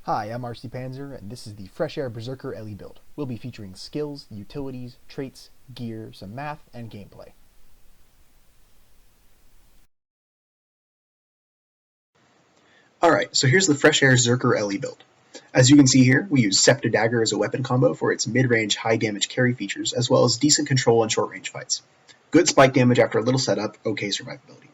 Hi, I'm RC Panzer, and this is the Fresh Air Berserker LE build. We'll be featuring skills, utilities, traits, gear, some math, and gameplay. Alright, so here's the Fresh Air Berserker LE build. As you can see here, we use Scepter Dagger as a weapon combo for its mid-range, high-damage carry features, as well as decent control in short-range fights. Good spike damage after a little setup, okay survivability.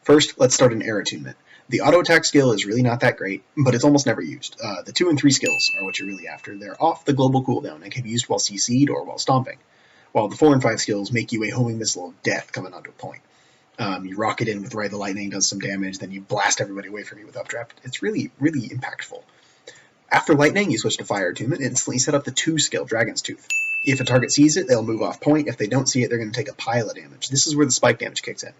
First, let's start an air attunement. The auto-attack skill is really not that great, but it's almost never used. The 2 and 3 skills are what you're really after. They're off the global cooldown and can be used while CC'd or while stomping, while the 4 and 5 skills make you a homing missile of death coming onto a point. You rocket in with Ride the Lightning, does some damage, then you blast everybody away from you with Updraft. It's really, really impactful. After Lightning, you switch to Fire Attunement and instantly set up the 2 skill, Dragon's Tooth. If a target sees it, they'll move off point. If they don't see it, they're going to take a pile of damage. This is where the spike damage kicks in.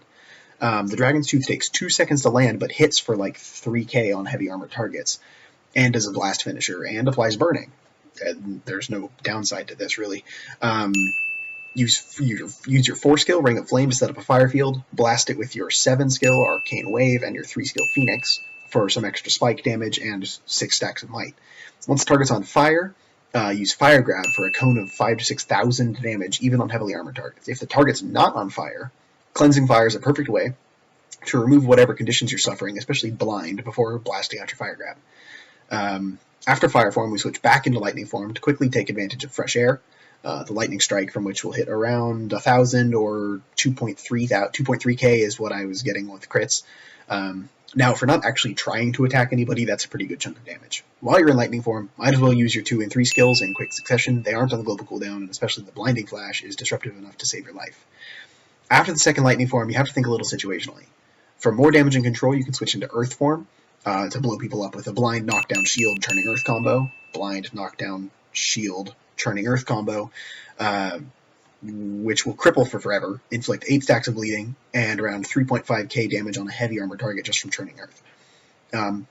The Dragon's Tooth takes 2 seconds to land, but hits for like 3k on heavy armored targets, and does a blast finisher, and applies burning. And there's no downside to this, really. Use your 4 skill, Ring of Flame, to set up a fire field. Blast it with your 7 skill, Arcane Wave, and your 3 skill, Phoenix, for some extra spike damage and 6 stacks of might. Once the target's on fire, use Fire Grab for a cone of 5,000 to 6,000 damage, even on heavily armored targets. If the target's not on fire, Cleansing Fire is a perfect way to remove whatever conditions you're suffering, especially blind, before blasting out your Fire Grab. After Fire form, we switch back into Lightning form to quickly take advantage of fresh air. The Lightning Strike, from which will hit around 1,000 or 2.3k is what I was getting with crits. Now, if you're not actually trying to attack anybody, that's a pretty good chunk of damage. While you're in Lightning form, might as well use your 2 and 3 skills in quick succession. They aren't on the global cooldown, and especially the Blinding Flash is disruptive enough to save your life. After the second Lightning form, you have to think a little situationally. For more damage and control, you can switch into Earth form to blow people up with a Blind, Knockdown, Shield, Turning Earth combo. Blind, Knockdown, Shield, Turning Earth combo, which will cripple for forever, inflict 8 stacks of bleeding, and around 3.5k damage on a heavy armor target just from Turning Earth.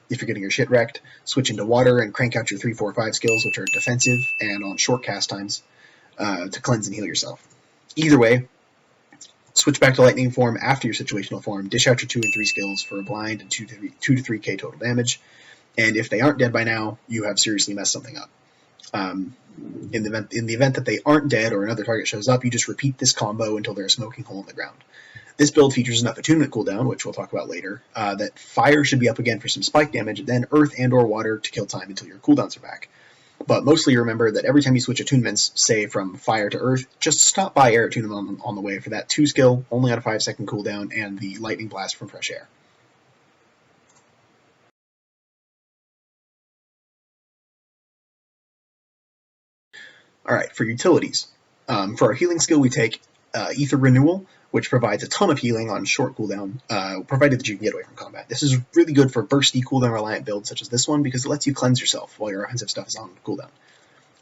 If you're getting your shit wrecked, switch into Water and crank out your 3, 4, 5 skills, which are defensive and on short cast times, to cleanse and heal yourself. Either way, switch back to Lightning form after your situational form, dish out your 2 and 3 skills for a blind and 2 to 3k total damage, and if they aren't dead by now, you have seriously messed something up. In the event that they aren't dead or another target shows up, you just repeat this combo until they're a smoking hole in the ground. This build features enough attunement cooldown, which we'll talk about later, that fire should be up again for some spike damage, then earth and or water to kill time until your cooldowns are back. But mostly remember that every time you switch attunements, say from fire to earth, just stop by air attunement on the way for that 2 skill, only on a 5-second cooldown, and the lightning blast from fresh air. Alright, for utilities. For our healing skill, we take Ether Renewal, which provides a ton of healing on short cooldown, provided that you can get away from combat. This is really good for bursty cooldown reliant builds such as this one, because it lets you cleanse yourself while your offensive stuff is on cooldown.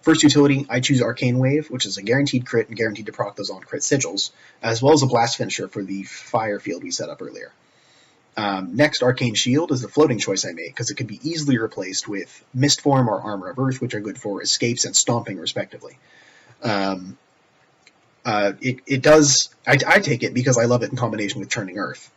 First utility, I choose Arcane Wave, which is a guaranteed crit and guaranteed to proc those on crit sigils, as well as a blast finisher for the fire field we set up earlier. Next, Arcane Shield is the floating choice I made, because it can be easily replaced with Mist Form or Armor of Earth, which are good for escapes and stomping, respectively. It does. I take it because I love it in combination with Turning Earth,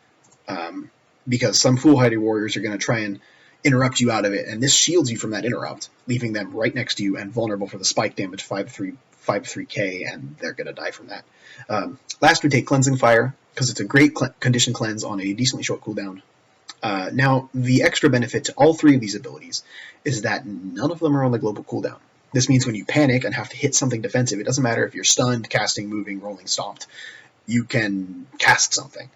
because some foolhardy warriors are going to try and interrupt you out of it, and this shields you from that interrupt, leaving them right next to you and vulnerable for the spike damage 5-3k, and they're going to die from that. Last, we take Cleansing Fire, because it's a great condition cleanse on a decently short cooldown. Now, the extra benefit to all 3 of these abilities is that none of them are on the global cooldown. This means when you panic and have to hit something defensive, it doesn't matter if you're stunned, casting, moving, rolling, stomped. You can cast something.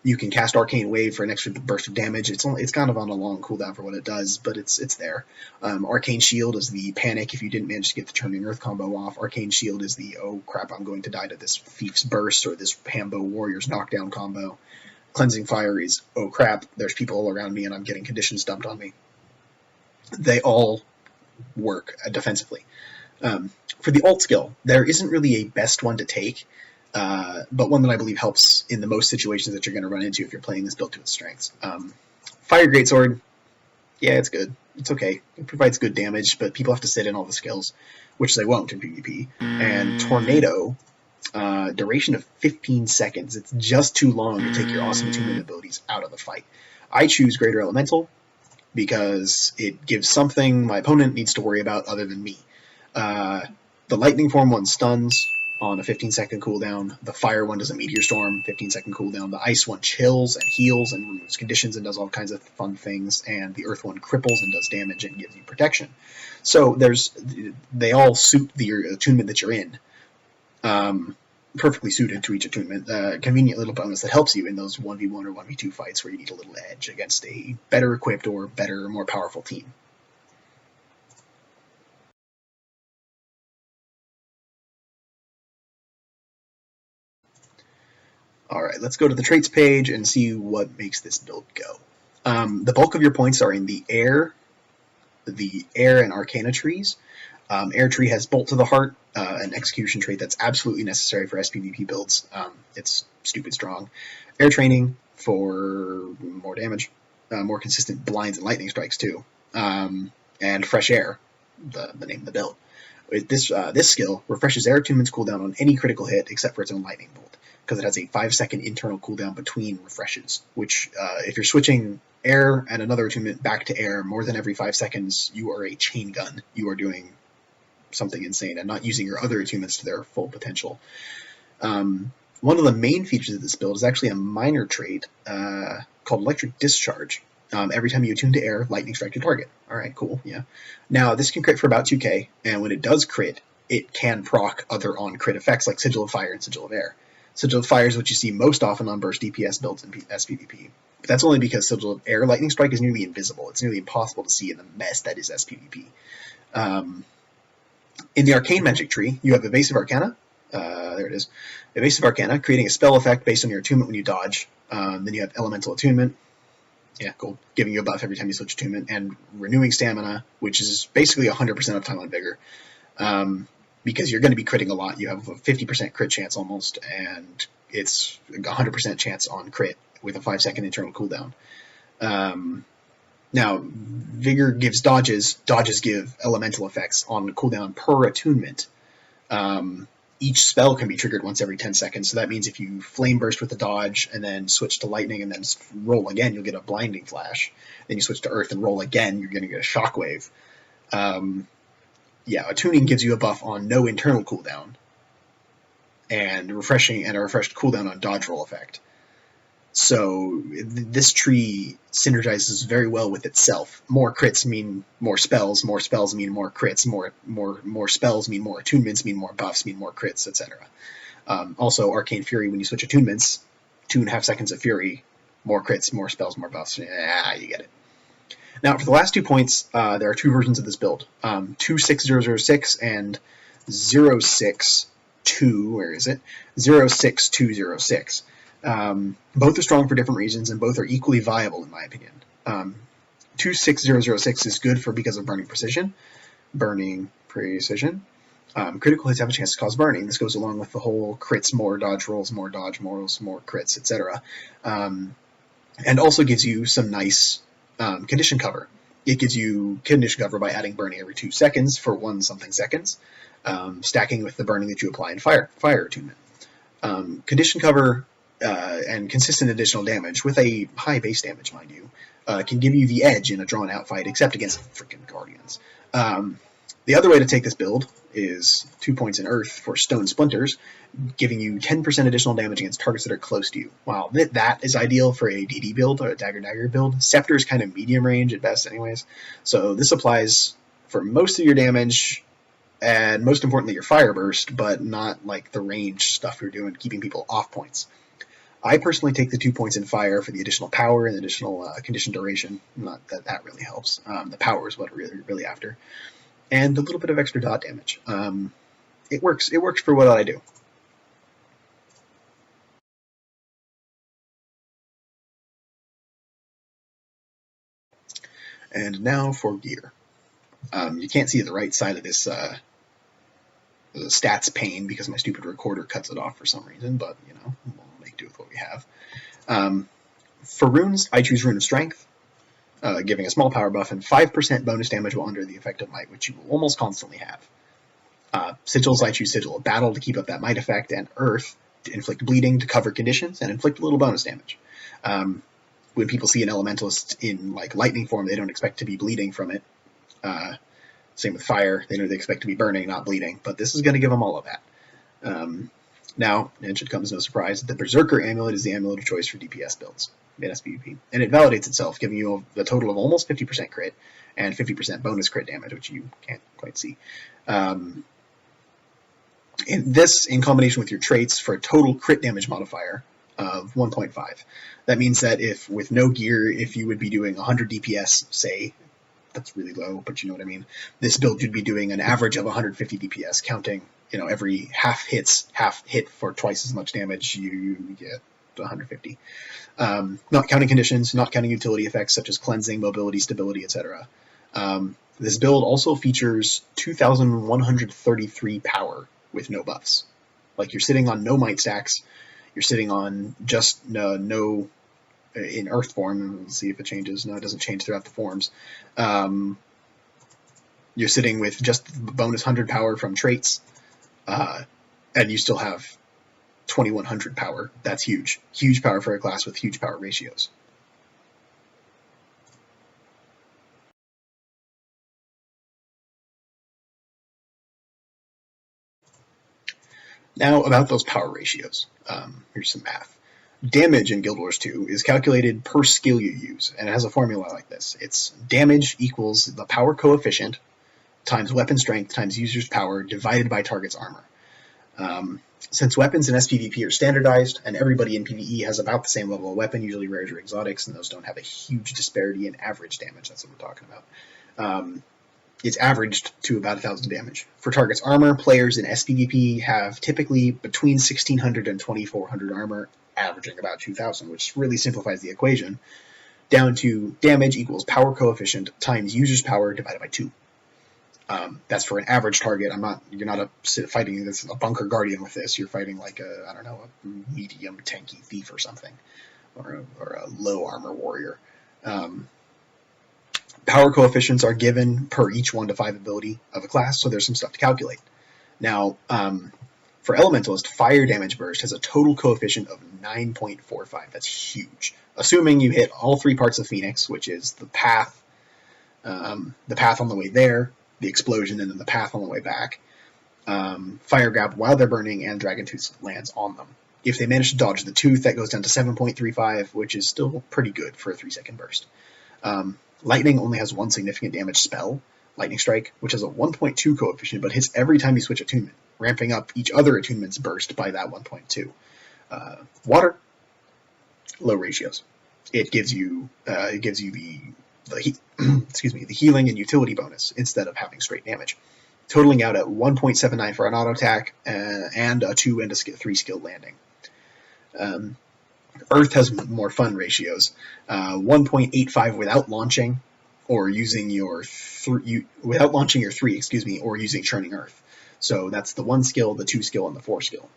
You can cast Arcane Wave for an extra burst of damage. It's kind of on a long cooldown for what it does, but it's there. Arcane Shield is the panic if you didn't manage to get the Turning Earth combo off. Arcane Shield is the, oh crap, I'm going to die to this Thief's Burst or this Hambo Warrior's Knockdown combo. Cleansing Fire is, oh crap, there's people all around me and I'm getting conditions dumped on me. They all work defensively. For the alt skill, there isn't really a best one to take, but one that I believe helps in the most situations that you're going to run into if you're playing this build to its strengths. Fire Greatsword, yeah, it's good. It's okay. It provides good damage, but people have to sit in all the skills, which they won't in PvP. And Tornado, duration of 15 seconds. It's just too long to take your awesome attunement abilities out of the fight. I choose Greater Elemental, because it gives something my opponent needs to worry about other than me. The lightning form one stuns on a 15-second cooldown. The fire one does a meteor storm, 15-second cooldown. The ice one chills and heals and removes conditions and does all kinds of fun things. And the earth one cripples and does damage and gives you protection. So they all suit the attunement that you're in. Perfectly suited to each attunement. Convenient little bonus that helps you in those 1v1 or 1v2 fights where you need a little edge against a better equipped or better, more powerful team. Alright, let's go to the traits page and see what makes this build go. The bulk of your points are in the air and arcana trees. Air tree has Bolt to the Heart, an execution trait that's absolutely necessary for SPVP builds. It's stupid strong. Air training for more damage, more consistent blinds and lightning strikes too. And fresh air, the name of the build. This skill refreshes air attunement's cooldown on any critical hit except for its own lightning bolt, because it has a 5-second internal cooldown between refreshes, which if you're switching air and another attunement back to air more than every 5 seconds, you are a chain gun. You are doing something insane and not using your other attunements to their full potential. One of the main features of this build is actually a minor trait called Electric Discharge. Every time you attune to air, lightning strike your target. Alright, cool, yeah. Now, this can crit for about 2k, and when it does crit, it can proc other on-crit effects like Sigil of Fire and Sigil of Air. Sigil of Fire is what you see most often on burst DPS builds in SPVP. But that's only because Sigil of Air Lightning Strike is nearly invisible. It's nearly impossible to see in the mess that is SPVP. In the Arcane Magic tree, you have Evasive Arcana. There it is. Evasive Arcana, creating a spell effect based on your attunement when you dodge. Then you have Elemental Attunement. Yeah, cool. Giving you a buff every time you switch attunement. And Renewing Stamina, which is basically 100% of time on Vigor. Because you're going to be critting a lot. You have a 50% crit chance almost, and it's a 100% chance on crit with a 5-second internal cooldown. Now, Vigor gives dodges. Dodges give elemental effects on cooldown per attunement. Each spell can be triggered once every 10 seconds, so that means if you Flame Burst with a dodge and then switch to Lightning and then roll again, you'll get a Blinding Flash. Then you switch to Earth and roll again, you're going to get a Shockwave. Yeah, attuning gives you a buff on no internal cooldown, and a refreshed cooldown on dodge roll effect. So this tree synergizes very well with itself. More crits mean more spells mean more crits, more spells mean more attunements, mean more buffs, mean more crits, etc. Also, Arcane Fury, when you switch attunements, 2.5 seconds of Fury, more crits, more spells, more buffs. Yeah, you get it. Now, for the last 2 points, there are 2 versions of this build. 26006 and 062, where is it? 06206. Both are strong for different reasons, and both are equally viable, in my opinion. 26006 is good because of Burning Precision. Critical hits have a chance to cause burning. This goes along with the whole crits, more dodge rolls, more crits, etc. And also gives you some nice condition cover. It gives you condition cover by adding burning every 2 seconds for 1-something seconds, stacking with the burning that you apply in fire attunement. Condition cover and consistent additional damage, with a high base damage, mind you, can give you the edge in a drawn-out fight, except against freaking Guardians. The other way to take this build is 2 points in Earth for Stone Splinters, giving you 10% additional damage against targets that are close to you. While that is ideal for a DD build or a Dagger build, Scepter is kind of medium range at best anyways, so this applies for most of your damage, and most importantly your Fire Burst, but not like the range stuff you're doing, keeping people off points. I personally take the 2 points in Fire for the additional power and additional condition duration. Not that really helps. The power is what I'm really after. And a little bit of extra dot damage. It works for what I do. And now for gear. You can't see the right side of this the stats pane because my stupid recorder cuts it off for some reason, but we'll make do with what we have. For runes, I choose Rune of Strength, giving a small power buff and 5% bonus damage while under the effect of Might, which you will almost constantly have. Sigils, I choose Sigil of Battle to keep up that Might effect, and Earth to inflict bleeding to cover conditions and inflict a little bonus damage. when people see an Elementalist in like lightning form, they don't expect to be bleeding from it. Same with fire; they expect to be burning, not bleeding. But this is going to give them all of that. Now, it should come as no surprise, the Berserker Amulet is the amulet of choice for DPS builds in SPVP, and it validates itself, giving you a total of almost 50% crit and 50% bonus crit damage, which you can't quite see. And this, in combination with your traits, for a total crit damage modifier of 1.5. That means that if, with no gear, if you would be doing 100 DPS, say, that's really low, but you know what I mean, this build you'd be doing an average of 150 DPS, counting, every half hit for twice as much damage, you get 150. Not counting conditions, not counting utility effects such as cleansing, mobility, stability, etc. This build also features 2,133 power with no buffs. Like, you're sitting on no might stacks, you're sitting on just no in earth form. Let's see if it changes. No, it doesn't change throughout the forms. You're sitting with just bonus 100 power from traits, and you still have 2,100 power. That's huge. Huge power for a class with huge power ratios. Now, about those power ratios. Here's some math. Damage in Guild Wars 2 is calculated per skill you use, and it has a formula like this. It's damage equals the power coefficient times weapon strength times user's power divided by target's armor. Since weapons in SPVP are standardized, and everybody in PvE has about the same level of weapon, usually rares or exotics, and those don't have a huge disparity in average damage, that's what we're talking about. It's averaged to about 1,000 damage. For target's armor, players in SPVP have typically between 1,600 and 2,400 armor, averaging about 2,000, which really simplifies the equation, down to damage equals power coefficient times user's power divided by 2. That's for an average target. You're not fighting a bunker guardian with this. You're fighting like a medium tanky thief or something, or a low armor warrior. Power coefficients are given per each 1 to 5 ability of a class, so there's some stuff to calculate. Now, for Elementalist, Fire Damage Burst has a total coefficient of 9.45. That's huge. Assuming you hit all 3 parts of Phoenix, which is the path on the way there, the explosion, and then the path on the way back. Fire Grab while they're burning, and Dragon Tooth lands on them. If they manage to dodge the Tooth, that goes down to 7.35, which is still pretty good for a 3-second burst. Lightning only has 1 significant damage spell, Lightning Strike, which has a 1.2 coefficient, but hits every time you switch attunement, ramping up each other attunement's burst by that 1.2. Water, low ratios. It gives you the healing and utility bonus instead of having straight damage, totaling out at 1.79 for an auto attack and a 2 and a 3 skill landing. Earth has more fun ratios. 1.85 without launching, or using your 3, or using Churning Earth. So that's the 1 skill, the 2 skill, and the 4 skill.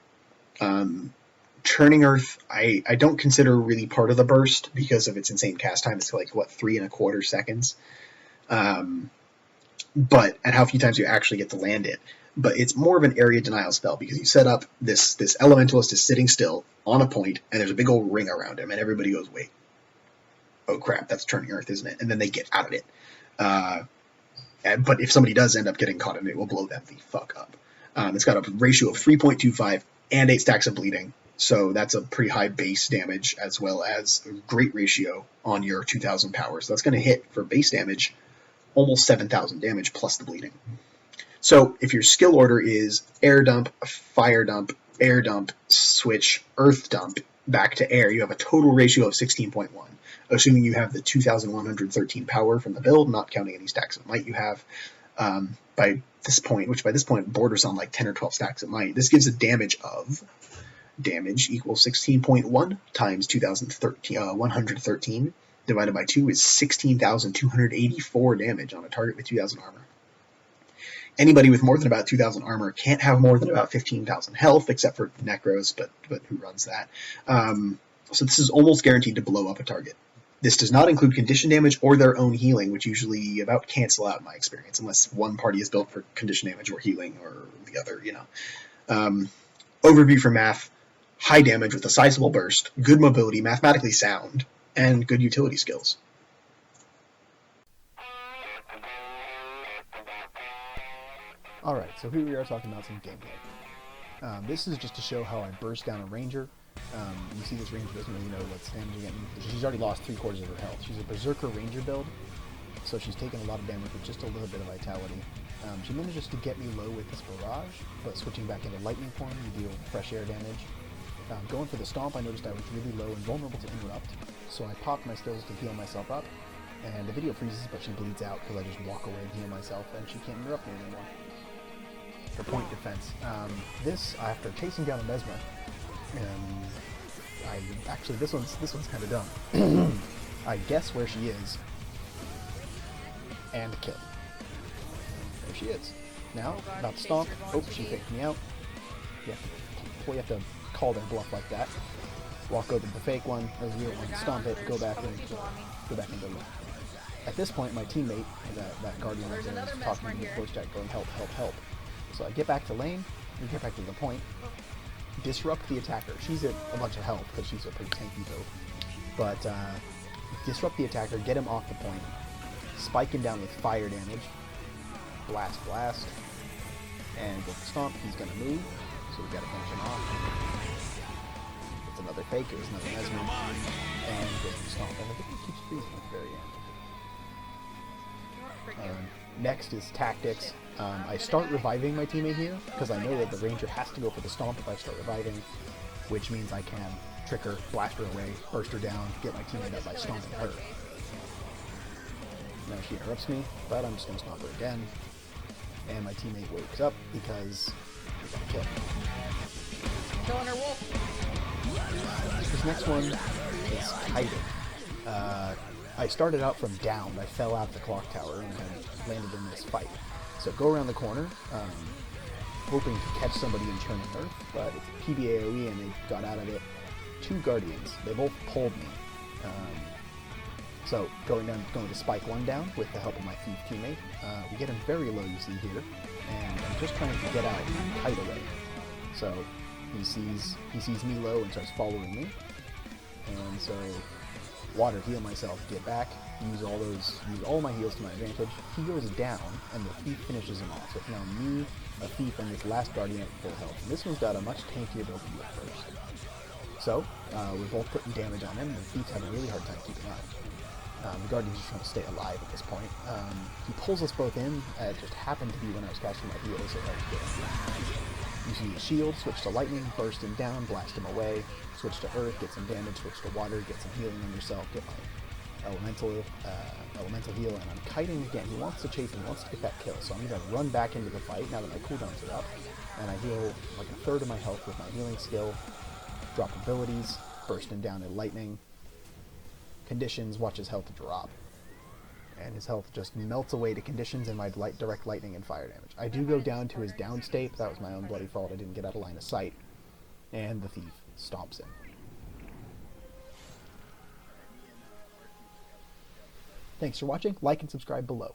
Churning Earth, I don't consider really part of the burst because of its insane cast time. It's like, 3.25 seconds. And how few times you actually get to land it. But it's more of an area denial spell because you set up this Elementalist is sitting still on a point, and there's a big old ring around him, and everybody goes, wait, oh crap, that's Churning Earth, isn't it? And then they get out of it. But if somebody does end up getting caught in it, it will blow them the fuck up. It's got a ratio of 3.25 and 8 stacks of bleeding, so that's a pretty high base damage as well as a great ratio on your 2,000 power. So that's going to hit for base damage almost 7,000 damage plus the bleeding. So if your skill order is air dump, fire dump, air dump, switch, earth dump, back to air, you have a total ratio of 16.1, assuming you have the 2,113 power from the build, not counting any stacks of might you have by this point, which by this point borders on like 10 or 12 stacks of might. This gives a damage equals 16.1 times 2,113 divided by 2 is 16,284 damage on a target with 2,000 armor. Anybody with more than about 2,000 armor can't have more than about 15,000 health, except for Necros, but who runs that? So this is almost guaranteed to blow up a target. This does not include condition damage or their own healing, which usually about cancel out in my experience, unless one party is built for condition damage or healing, or the other, Overview for math: high damage with a sizable burst, good mobility, mathematically sound, and good utility skills. Alright, so here we are talking about some gameplay. This is just to show how I burst down a ranger. You see this ranger doesn't really know what's damaging it. She's already lost 3/4 of her health. She's a berserker ranger build, so she's taken a lot of damage with just a little bit of vitality. She manages to get me low with this barrage, but switching back into lightning form, you deal fresh air damage. Going for the stomp, I noticed I was really low and vulnerable to interrupt, so I popped my skills to heal myself up, and the video freezes, but she bleeds out because I just walk away and heal myself, and she can't interrupt me anymore. For point defense, this after chasing down a mesmer, this one's kind of dumb. I guess where she is, and kill. There she is. Now, about to stomp. Oh, she faked me out. You have to call their bluff like that. Walk over the fake one, or the real one, stomp it, go back and go low. At this point, my teammate, that guardian right there, is talking to me voice chat, going help, help, help. So I get back to lane, we get back to the point, disrupt the attacker. She's at a bunch of health because she's a pretty tanky build. But disrupt the attacker, get him off the point, spike him down with fire damage, blast, blast, and with the stomp, he's going to move, so we got to finish him off. It's another fake, it was another mesmer, and with the stomp, and I think he keeps freezing at the very end. Next is tactics. I start reviving my teammate here, because I know that the ranger has to go for the stomp if I start reviving, which means I can trick her, blast her away, burst her down, get my teammate up by stomping her. Now she interrupts me, but I'm just going to stomp her again, and my teammate wakes up because we got a kill. Killing her wolf! This next one is kiting. I started out from down. I fell out the clock tower and had landed in this fight. So go around the corner, hoping to catch somebody and turn and earth, but it's PBAOE and they got out of it. 2 guardians. They both pulled me. So going to spike one down with the help of my thief teammate. We get him very low, you see here, and I'm just trying to get out and kite away. So he sees me low and starts following me, and so water heal myself, get back, use all my heals to my advantage. He goes down, and the thief finishes him off. So it's now me, a thief, and this last guardian at full health. And this one's got a much tankier build than me at first. So we're both putting damage on him, and the thief's having a really hard time keeping up. The guardian's just trying to stay alive at this point. He pulls us both in. It just happened to be when I was casting my heals, so that was good. You see the shield, switch to lightning, burst him down, blast him away, switch to earth, get some damage, switch to water, get some healing on yourself, get my elemental heal, and I'm kiting again. He wants to chase him, he wants to get that kill, so I'm going to run back into the fight now that my cooldowns are up, and I heal like a third of my health with my healing skill, drop abilities, burst him down in lightning, conditions, watch his health drop. And his health just melts away to conditions and my direct lightning and fire damage. I do go down to his down state, but that was my own bloody fault. I didn't get out of line of sight. And the thief stomps him. Thanks for watching. Like and subscribe below.